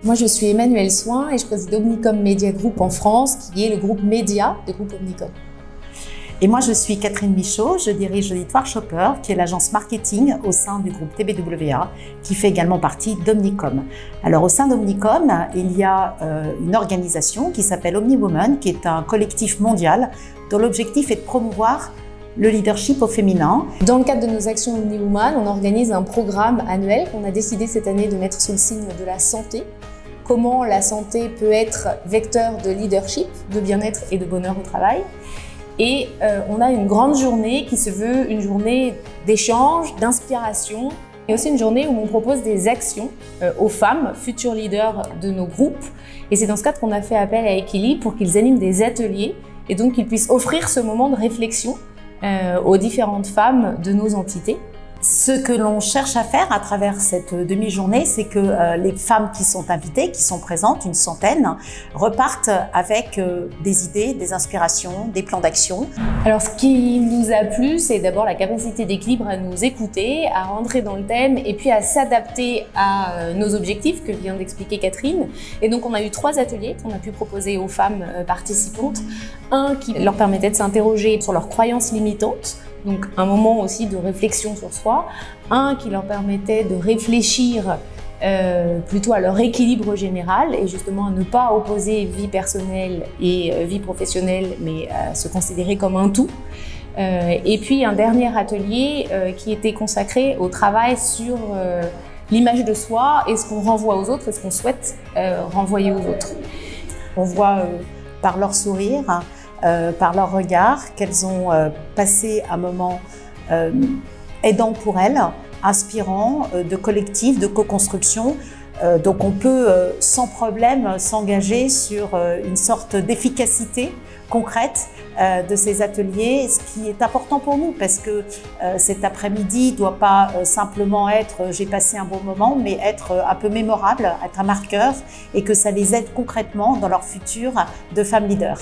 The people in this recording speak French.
Moi, je suis Emmanuelle Soin et je préside Omnicom Media Group en France, qui est le groupe média de groupe Omnicom. Et moi, je suis Catherine Michaud, je dirige l'auditoire Shopper, qui est l'agence marketing au sein du groupe TBWA, qui fait également partie d'Omnicom. Alors, au sein d'Omnicom, il y a une organisation qui s'appelle OmniWoman, qui est un collectif mondial dont l'objectif est de promouvoir le leadership au féminin. Dans le cadre de nos actions OmniWoman, on organise un programme annuel qu'on a décidé cette année de mettre sous le signe de la santé. Comment la santé peut être vecteur de leadership, de bien-être et de bonheur au travail. Et on a une grande journée qui se veut une journée d'échange, d'inspiration, et aussi une journée où on propose des actions aux femmes, futures leaders de nos groupes. Et c'est dans ce cadre qu'on a fait appel à Equili pour qu'ils animent des ateliers et donc qu'ils puissent offrir ce moment de réflexion aux différentes femmes de nos entités. Ce que l'on cherche à faire à travers cette demi-journée, c'est que les femmes qui sont invitées, qui sont présentes, une centaine, repartent avec des idées, des inspirations, des plans d'action. Alors ce qui nous a plu, c'est d'abord la capacité d'équilibre à nous écouter, à rentrer dans le thème et puis à s'adapter à nos objectifs que vient d'expliquer Catherine. Et donc on a eu 3 ateliers qu'on a pu proposer aux femmes participantes. Un qui leur permettait de s'interroger sur leurs croyances limitantes, donc un moment aussi de réflexion sur soi. Un qui leur permettait de réfléchir plutôt à leur équilibre général et justement à ne pas opposer vie personnelle et vie professionnelle, mais à se considérer comme un tout. Et puis un dernier atelier qui était consacré au travail sur l'image de soi et ce qu'on renvoie aux autres et ce qu'on souhaite renvoyer aux autres. On voit par leur sourire, par leur regard, qu'elles ont passé un moment aidant pour elles, inspirant, de collectif, de co-construction. Donc on peut sans problème s'engager sur une sorte d'efficacité concrète de ces ateliers, ce qui est important pour nous parce que cet après-midi ne doit pas simplement être j'ai passé un bon moment, mais être un peu mémorable, être un marqueur et que ça les aide concrètement dans leur futur de femmes leaders.